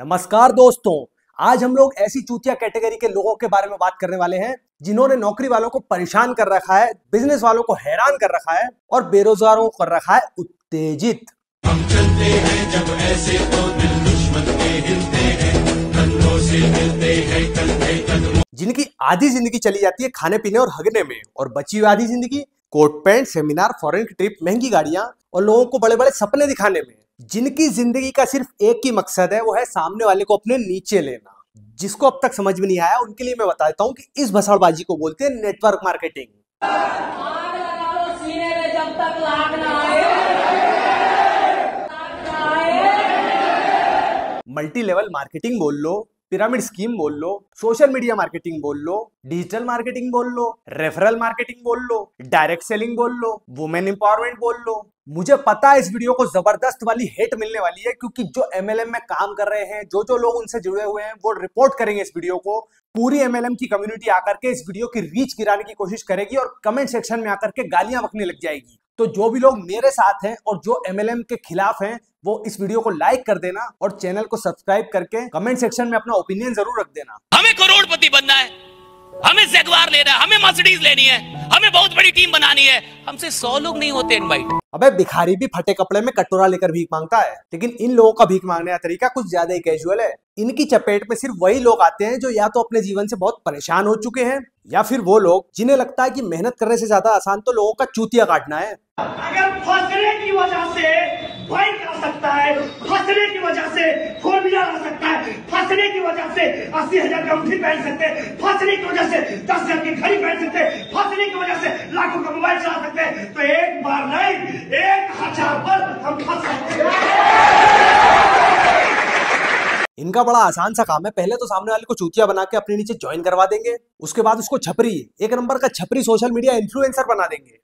नमस्कार दोस्तों, आज हम लोग ऐसी चूतिया कैटेगरी के लोगों के बारे में बात करने वाले हैं जिन्होंने नौकरी वालों को परेशान कर रखा है, बिजनेस वालों को हैरान कर रखा है और बेरोजगारों को कर रखा है उत्तेजित। हम चलते हैं जब ऐसे तो दिल दुश्मन के हिलते हैं, कंधों से मिलते हैं कंधे कदमों। जिनकी आधी जिंदगी चली जाती है खाने पीने और हगने में और बची हुई आधी जिंदगी कोट पैंट, सेमिनार, फॉरेन की ट्रिप, महंगी गाड़ियां और लोगों को बड़े बड़े सपने दिखाने में। जिनकी जिंदगी का सिर्फ एक ही मकसद है, वो है सामने वाले को अपने नीचे लेना। जिसको अब तक समझ में नहीं आया उनके लिए मैं बता देता हूँ कि इस भसड़बाजी को बोलते हैं नेटवर्क मार्केटिंग। जब तक लाग ना आए। मल्टी लेवल मार्केटिंग बोल लो, पिरामिड स्कीम बोल लो, सोशल मीडिया मार्केटिंग बोल लो, डिजिटल मार्केटिंग बोल लो, रेफरल मार्केटिंग बोल लो, डायरेक्ट सेलिंग बोल लो, वुमेन एम्पावरमेंट बोल लो। मुझे पता है इस वीडियो को जबरदस्त वाली हेट मिलने वाली है, क्योंकि जो एमएलएम में काम कर रहे हैं, जो लोग उनसे जुड़े हुए हैं, वो रिपोर्ट करेंगे इस वीडियो को। पूरी एमएलएम की कम्युनिटी आकर के इस वीडियो की रीच गिराने की कोशिश करेगी और कमेंट सेक्शन में आकर के गालियां बकने लग जाएगी। तो जो भी लोग मेरे साथ हैं और जो एमएलएम के खिलाफ हैं, वो इस वीडियो को लाइक कर देना और चैनल को सब्सक्राइब करके कमेंट सेक्शन में अपना ओपिनियन जरूर रख देना। हमें करोड़पति बनना है, हमें जगुआर लेना है, हमें मर्सिडीज लेनी है, हमें बहुत बड़ी टीम बनानी है। हमसे 100 लोग नहीं होते इनवाइट। अबे भिखारी भी फटे कपड़े में कटोरा लेकर भीख मांगता है, लेकिन इन लोगों का भीख मांगने का तरीका कुछ ज्यादा ही कैजुअल है। इनकी चपेट में सिर्फ वही लोग आते हैं जो या तो अपने जीवन से बहुत परेशान हो चुके हैं, या फिर वो लोग जिन्हें लगता है कि मेहनत करने से ज्यादा आसान तो लोगों का चूतिया काटना है। अगर फंसने की वजह से बाइक आ सकता है, फंसने की वजह से फोर व्हीलर आ सकता है, फंसने की वजह से 80,000 का अंगूठी पहन सकते हैं, फंसने की वजह से 10,000 की घड़ी पहन सकते हैं, फंसने की वजह से लाखों का मोबाइल चला सकते हैं, तो एक बार नहीं 1,000 पर हम फंस सकते हैं। इनका बड़ा आसान सा काम है, पहले तो सामने वाले को चूतिया बना के अपने नीचे ज्वाइन करवा देंगे, उसके बाद उसको छपरी, एक नंबर का छपरी सोशल मीडिया इन्फ्लुएंसर बना देंगे।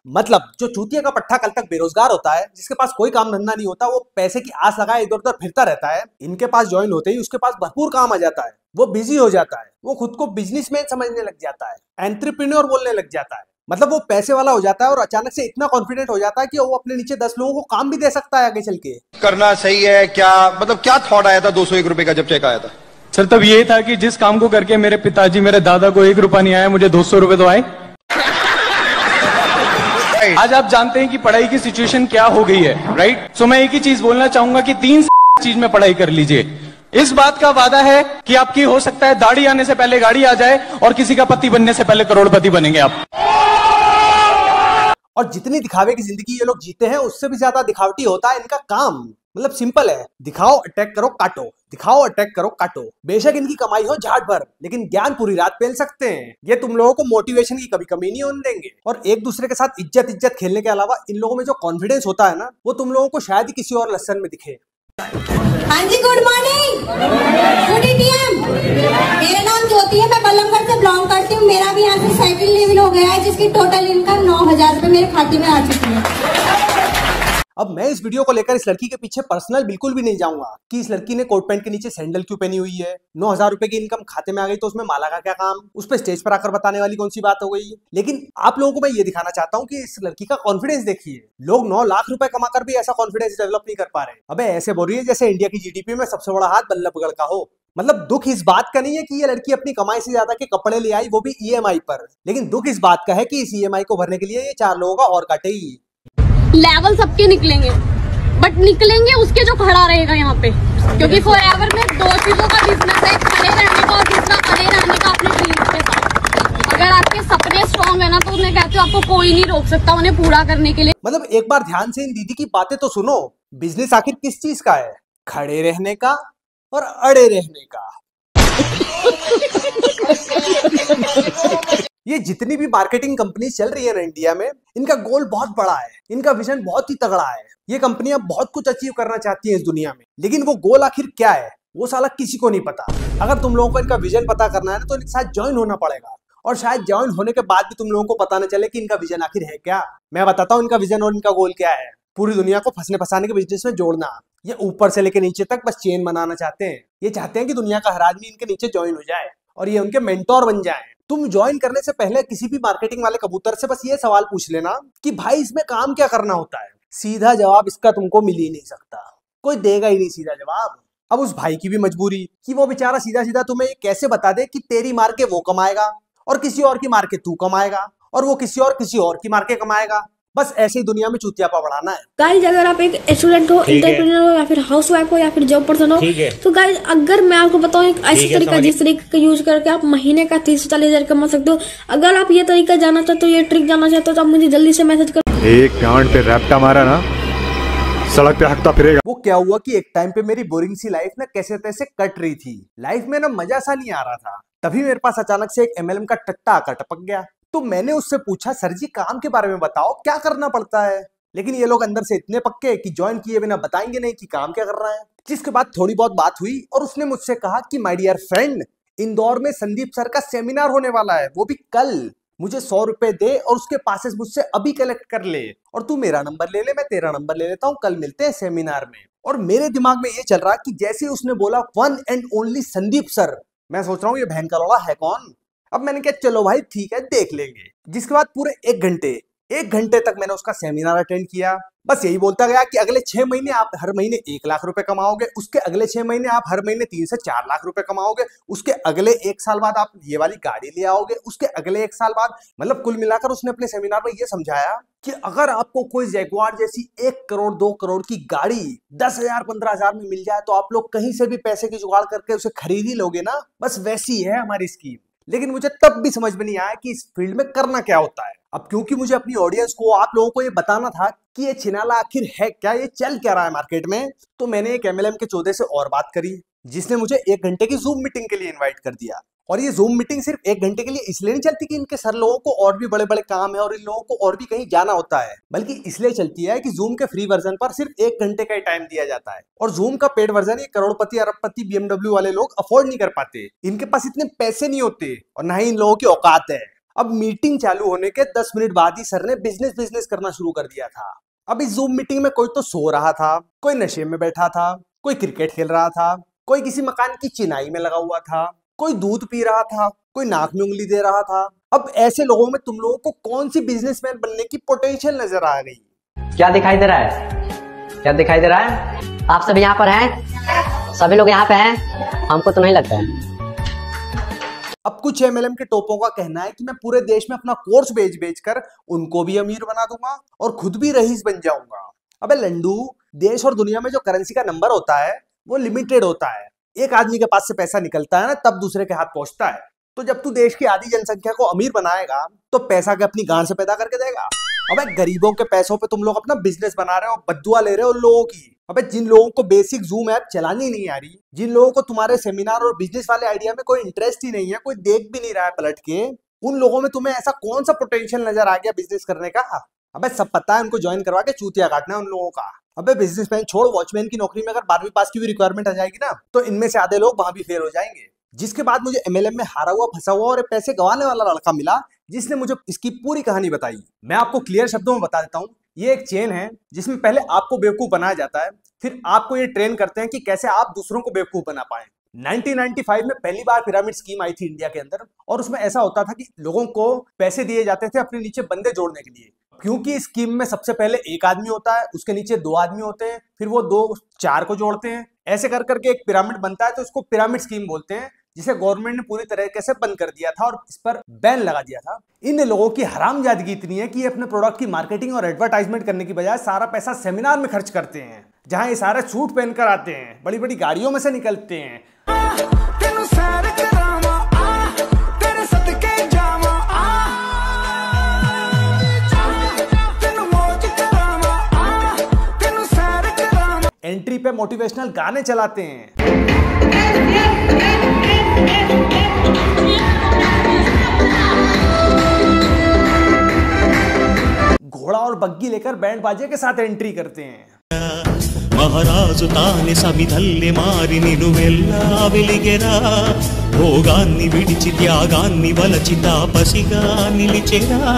मतलब जो चूतिया का पट्टा कल तक बेरोजगार होता है, जिसके पास कोई काम धंधा नहीं होता, वो पैसे की आस लगाए इधर उधर फिरता रहता है, इनके पास ज्वाइन होते ही उसके पास भरपूर काम आ जाता है, वो बिजी हो जाता है, वो खुद को बिजनेसमैन समझने लग जाता है, एंटरप्रेन्योर बोलने लग जाता है। मतलब वो पैसे वाला हो जाता है और अचानक से इतना कॉन्फिडेंट हो जाता है कि वो अपने नीचे 10 लोगों को काम भी दे सकता है आगे चल के। करना सही है क्या? मतलब क्या थॉट आया था 201 रुपए का जब चेक आया था? सर तब ये था कि जिस काम को करके मेरे पिताजी, मेरे दादा को 1 रुपया नहीं आया, मुझे 200 रुपए तो आए। आज आप जानते हैं कि पढ़ाई की सिचुएशन क्या हो गई है, राइट? सो मैं एक ही चीज बोलना चाहूंगा कि 3 चीज में पढ़ाई कर लीजिए। इस बात का वादा है कि आपकी हो सकता है दाढ़ी आने से पहले गाड़ी आ जाए और किसी का पति बनने से पहले करोड़पति बनेंगे आप। और जितनी दिखावे की जिंदगी ये लोग जीते हैं, उससे भी ज्यादा दिखावटी होता है इनका काम। मतलब सिंपल है, दिखाओ अटैक करो काटो, दिखाओ अटैक करो काटो। बेशक इनकी कमाई हो झाट भर, लेकिन ज्ञान पूरी रात पेल सकते हैं। ये तुम लोगों को मोटिवेशन की कभी कमी नहीं होने देंगे। और एक दूसरे के साथ इज्जत इज्जत खेलने के अलावा इन लोगों में जो कॉन्फिडेंस होता है ना, वो तुम लोगों को शायद ही किसी और लसन में दिखे। हाँ जी, गुड मॉर्निंग, गुड ईटीएम। मेरा नाम ज्योति है, मैं बल्लमगढ़ से बिलोंग करती हूँ। मेरा भी यहाँ से सेकंड लेवल हो गया है, जिसकी टोटल इनकम 9,000 रुपए मेरे खाते में आ चुकी है। अब मैं इस वीडियो को लेकर इस लड़की के पीछे पर्सनल बिल्कुल भी नहीं जाऊंगा कि इस लड़की ने कोट पैंट के नीचे सैंडल क्यों पहनी हुई है, 9,000 रुपए की इनकम खाते में आ गई तो उसमें माला का क्या काम, उस पर स्टेज पर आकर बताने वाली कौन सी बात हो गई। लेकिन आप लोगों को मैं ये दिखाना चाहता हूँ कि इस लड़की का कॉन्फिडेंस देखिए। लोग 9 लाख रुपए कमाकर भी ऐसा कॉन्फिडेंस डेवलप नहीं कर पा रहे। अबे ऐसे बोल रही है जैसे इंडिया की जीडीपी में सबसे बड़ा हाथ बल्लभगढ़ का हो। मतलब दुख इस बात का नहीं है कि ये लड़की अपनी कमाई से ज्यादा के कपड़े ले आई, वो भी ईएमआई पर, लेकिन दुख इस बात का है कि इस ईएमआई को भरने के लिए ये 4 लोगों का और काटेगी। लेवल सबके निकलेंगे, बट निकलेंगे उसके जो खड़ा रहेगा यहाँ पे, क्योंकि फॉरएवर में 2 चीजों का बिजनेस है, खड़े रहने का और दूसरा खड़े रहने का अपने ड्रीम्स के साथ। अगर आपके सपने स्ट्रॉन्ग है ना, तो उन्हें कहते हो आपको कोई नहीं रोक सकता उन्हें पूरा करने के लिए। मतलब एक बार ध्यान से इन दीदी की बातें तो सुनो। बिजनेस आखिर किस चीज का है? खड़े रहने का और अड़े रहने का। ये जितनी भी मार्केटिंग कंपनी चल रही है ना इंडिया में, इनका गोल बहुत बड़ा है, इनका विजन बहुत ही तगड़ा है। ये कंपनियां बहुत कुछ अचीव करना चाहती हैं इस दुनिया में, लेकिन वो गोल आखिर क्या है वो साला किसी को नहीं पता। अगर तुम लोगों को इनका विजन पता करना है ना, तो इनके साथ ज्वाइन होना पड़ेगा। और शायद ज्वाइन होने के बाद भी तुम लोगों को पता न चले कि इनका विजन आखिर है क्या। मैं बताता हूँ इनका विजन और इनका गोल क्या है। पूरी दुनिया को फंसने फंसाने के बिजनेस में जोड़ना। ये ऊपर से लेकर नीचे तक बस चेन बनाना चाहते हैं। ये चाहते हैं कि दुनिया का हर आदमी इनके नीचे ज्वाइन हो जाए और ये उनके मेंटोर बन जाए। तुम ज्वाइन करने से पहले किसी भी मार्केटिंग वाले कबूतर से बस ये सवाल पूछ लेना कि भाई इसमें काम क्या करना होता है। सीधा जवाब इसका तुमको मिल ही नहीं सकता, कोई देगा ही नहीं सीधा जवाब। अब उस भाई की भी मजबूरी कि वो बेचारा सीधा सीधा तुम्हें ये कैसे बता दे कि तेरी मार के वो कमाएगा और किसी और की मार के तू कमाएगा और वो किसी और की मार के कमाएगा। बस ऐसे ही दुनिया में चूतियापा बढ़ाना है। गाइस अगर आप एक स्टूडेंट हो, एंटरप्रेन्योर हो या फिर हाउसवाइफ हो या फिर जॉब पर्सन हो, तो गाइस अगर मैं आपको बताऊं एक ऐसा तरीका जिस तरीके का यूज करके आप महीने का 30 से 40 हजार कमा सकते हो, अगर आप ये तरीका जानना चाहते हो, ये ट्रिक जानना चाहते हो, तो आप मुझे जल्दी से मैसेज करो। एक गांड पे रैप्टा मारा ना, सड़क पे हकता फिरेगा। वो क्या हुआ कि एक टाइम पे मेरी बोरिंग सी लाइफ ना कैसे तैसे कट रही थी, लाइफ में ना मजा सा नहीं आ रहा था। तभी मेरे पास अचानक से एक MLM का टट्टा आकर टपक गया। तो मैंने उससे पूछा, सर जी काम के बारे में बताओ, क्या करना पड़ता है। लेकिन ये लोग अंदर से इतने पक्के कि ज्वाइन किए बिना बताएंगे नहीं कि काम क्या करना है। जिसके बाद थोड़ी बहुत बात हुई और उसने मुझसे कहा कि माय डियर फ्रेंड, इंदौर में संदीप सर का सेमिनार होने वाला है, वो भी कल। मुझे 100 रुपए दे और उसके पासेस मुझसे अभी कलेक्ट कर ले, और तू मेरा नंबर ले ले, मैं तेरा नंबर ले लेता हूँ, कल मिलते हैं सेमिनार में। और मेरे दिमाग में ये चल रहा कि जैसे ही उसने बोला one and only Sandeep sir, मैं सोच रहा हूँ ये बहन का लौड़ा है कौन। अब मैंने कहा चलो भाई ठीक है देख लेंगे। जिसके बाद पूरे एक घंटे तक मैंने उसका सेमिनार अटेंड किया। बस यही बोलता गया कि अगले 6 महीने आप हर महीने 1 लाख रुपए कमाओगे, उसके अगले 6 महीने आप हर महीने 3 से 4 लाख रुपए कमाओगे, उसके अगले 1 साल बाद आप ये वाली गाड़ी ले आओगे, उसके अगले 1 साल बाद, मतलब कुल मिलाकर उसने अपने सेमिनार में ये समझाया कि अगर आपको कोई जैगुआर जैसी 1 करोड़ 2 करोड़ की गाड़ी 10,000 15,000 में मिल जाए तो आप लोग कहीं से भी पैसे की जुगाड़ करके उसे खरीद ही लोगे ना। बस वैसी है हमारी स्कीम। लेकिन मुझे तब भी समझ में नहीं आया कि इस फील्ड में करना क्या होता है। अब क्योंकि मुझे अपनी ऑडियंस को, आप लोगों को ये बताना था कि ये छिनाला आखिर है क्या, ये चल क्या रहा है मार्केट में, तो मैंने एक MLM के चौधे से और बात करी, जिसने मुझे 1 घंटे की जूम मीटिंग के लिए इनवाइट कर दिया। और ये जूम मीटिंग सिर्फ 1 घंटे के लिए इसलिए नहीं चलती कि इनके सर लोगों को और भी बड़े बड़े काम है और इन लोगों को और भी कहीं जाना होता है, बल्कि इसलिए चलती है कि जूम के फ्री वर्जन पर सिर्फ 1 घंटे का ही टाइम दिया जाता है। और जूम का पेड वर्जन ये करोड़पति अरबपति BMW वाले लोग अफोर्ड नहीं कर पाते, इनके पास इतने पैसे नहीं होते और ना ही इन लोगों की औकात है। अब मीटिंग चालू होने के 10 मिनट बाद ही सर ने बिजनेस करना शुरू कर दिया था। अब इस जूम मीटिंग में कोई तो सो रहा था, कोई नशे में बैठा था, कोई क्रिकेट खेल रहा था, कोई किसी मकान की चिनाई में लगा हुआ था, कोई दूध पी रहा था, कोई नाक में उंगली दे रहा था। अब ऐसे लोगों में तुम लोगों को कौन सी बिजनेसमैन बनने की पोटेंशियल नजर आ गई? क्या दिखाई दे रहा है? क्या दिखाई दे रहा है? आप सब यहाँ पर हैं? सभी लोग यहाँ पे हैं? हमको तो नहीं लगता है। अब कुछ MLM के टोपों का कहना है कि मैं पूरे देश में अपना कोर्स बेच कर उनको भी अमीर बना दूंगा और खुद भी रईस बन जाऊंगा। अबे लंडू, देश और दुनिया में जो करेंसी का नंबर होता है वो लिमिटेड होता है। एक आदमी के पास से पैसा निकलता है ना, तब दूसरे के हाथ पहुंचता है। तो जब तू देश की आधी जनसंख्या को अमीर बनाएगा तो पैसा के अपनी गांड से पैदा करके देगा। अबे गरीबों के पैसों पे तुम लोग अपना बिजनेस बना रहे हो, बद्दुआ ले रहे हो लोगों की। अबे जिन लोगों को बेसिक जूम ऐप चलानी नहीं आ रही, जिन लोगों को तुम्हारे सेमिनार और बिजनेस वाले आइडिया में कोई इंटरेस्ट ही नहीं है, कोई देख भी नहीं रहा है पलट के, उन लोगों में तुम्हें ऐसा कौन सा पोटेंशियल नजर आ गया बिजनेस करने का? अबे सब पता है, उनको ज्वाइन करवा के चूतिया काटना है उन लोगों का। अबे बिजनेसमैन छोड़, वॉचमैन की नौकरी में अगर 12वीं पास की भी रिक्वायरमेंट आ जाएगी ना, तो इनमें से आधे लोग वहां भी फेल हो जाएंगे। जिसके बाद मुझे MLM में हारा हुआ, फंसा हुआ और पैसे गंवाने वाला लड़का मिला, जिसने मुझे इसकी पूरी कहानी बताई। मैं आपको क्लियर शब्दों में बता देता हूँ। ये एक चेन है जिसमें पहले आपको बेवकूफ बनाया जाता है, फिर आपको ये ट्रेन करते हैं कि कैसे आप दूसरों को बेवकूफ बना पाए। 1995 में पहली बार पिरामिड स्कीम आई थी इंडिया के अंदर, और उसमें ऐसा होता था कि लोगों को पैसे दिए जाते थे अपने नीचे बंदे जोड़ने के लिए। क्योंकि इस स्कीम में सबसे पहले एक आदमी होता है, उसके नीचे 2 आदमी होते हैं, फिर वो 2 4 को जोड़ते हैं, ऐसे कर करके एक पिरामिड बनता है। तो इसको पिरामिड स्कीम बोलते हैं, जिसे गवर्नमेंट ने पूरी तरीके से बंद कर दिया था और इस पर बैन लगा दिया था। इन लोगों की हरामजादगी इतनी है कि ये अपने प्रोडक्ट की मार्केटिंग और एडवर्टाइजमेंट करने की बजाय सारा पैसा सेमिनार में खर्च करते हैं, जहां ये सारे सूट पहनकर आते हैं, बड़ी बड़ी गाड़ियों में से निकलते हैं। एंट्री पे मोटिवेशनल गाने चलाते हैं। घोड़ा और बग्गी लेकर बैंड बाजे के साथ एंट्री करते हैं। మహారాజు తానే సమిధల్లి మారి నిను వెళ్ళా వెలిగెరా భోగాన్ని విడిచి త్యాగాన్ని వలచి తాపసిగా నిలిచెరా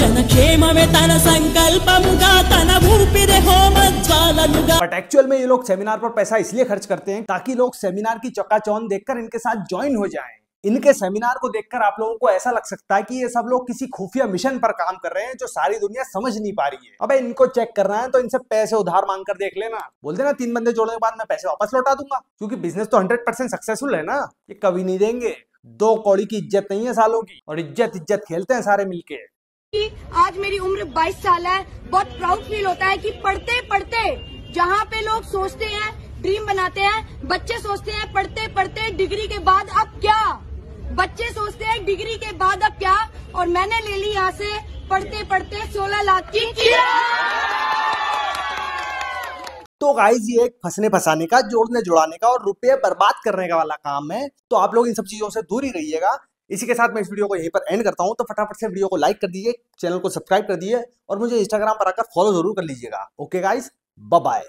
జనక్షేమమే తన సంకల్పముగా తన ఊపిరి హోమజ్వాలనుగా। बट एक्चुअल में ये लोग सेमिनार पर पैसा इसलिए खर्च करते हैं ताकि लोग सेमिनार की चकाचौंध देखकर इनके साथ ज्वाइन हो जाएं, इनके सेमिनार को देखकर आप लोगों को ऐसा लग सकता है कि ये सब लोग किसी खुफिया मिशन पर काम कर रहे हैं जो सारी दुनिया समझ नहीं पा रही है। अबे इनको चेक करना है तो इनसे पैसे उधार मांग कर देख लेना। बोल देना 3 बंदे जोड़ने के बाद मैं पैसे वापस लौटा दूंगा, क्योंकि बिजनेस तो 100% सक्सेसफुल है ना। ये कभी नहीं देंगे। 2 कौड़ी की इज्जत नहीं है सालों की, और इज्जत खेलते हैं सारे मिलके। आज मेरी उम्र 22 साल है। बहुत प्राउड फील होता है कि पढ़ते पढ़ते जहाँ पे लोग सोचते हैं, ड्रीम बनाते हैं, बच्चे सोचते हैं पढ़ते पढ़ते डिग्री के बाद अब क्या, बच्चे सोचते हैं डिग्री के बाद अब क्या, और मैंने ले ली यहाँ से पढ़ते पढ़ते 16 लाख की। तो गाइस ये एक फंसने फंसाने का, जोड़ने जुड़ाने का और रुपये बर्बाद करने का वाला काम है। तो आप लोग इन सब चीजों से दूर ही रहिएगा। इसी के साथ मैं इस वीडियो को यहीं पर एंड करता हूं। तो फटाफट से वीडियो को लाइक कर दीजिए, चैनल को सब्सक्राइब कर दीजिए और मुझे इंस्टाग्राम पर आकर फॉलो जरूर कर लीजिएगा। Okay guys, bye bye.